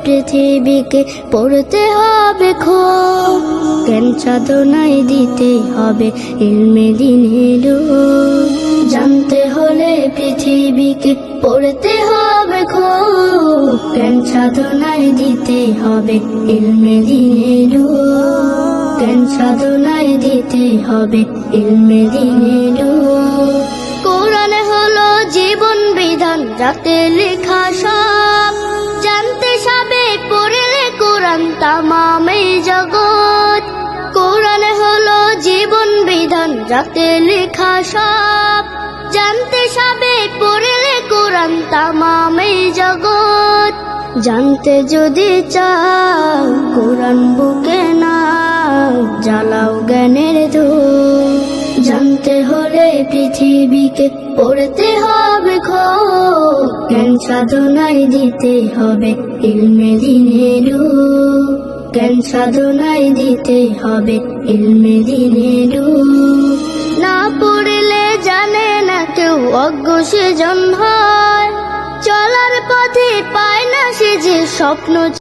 পৃথিবীকে পড়তে হবে খোঁজ, জ্ঞান সাধনায় দিতে হবে ইলমে দ্বীনের রূপ। জানতে হলে পৃথিবীকে পড়তে হবে খোঁজ, জ্ঞান সাধনায় দিতে হবে ইলমে দ্বীনের রূপ। জ্ঞান সাধনায় দিতে হবে ইলমে দ্বীনের রূপ। কোরআন হলো জীবন বিধান, যাতে লেখা সব জানতে সবে পড়লে কোরআন তামামে জগৎ। কোরআন হলো জীবন বিধান, যাতে লেখা সব জানতে সবে পড়লে কোরআন তামামে জগৎ। জানতে যদি চাও কোরআন বুকে নাও, জ্বালাও জ্ঞানের ধূপ। জানতে হলে পৃথিবীকে পড়তে হবে খোঁজ, জ্ঞান সাধনায় দিতে হবে ইলমে দ্বীনের রূপ। জ্ঞান সাধনায় দিতে হবে ইলমে দ্বীনের রূপ। না পড়লে জানে না কেউ, অজ্ঞ সেজন হয়, চলার পথে পায় না সে যে স্বপ্ন।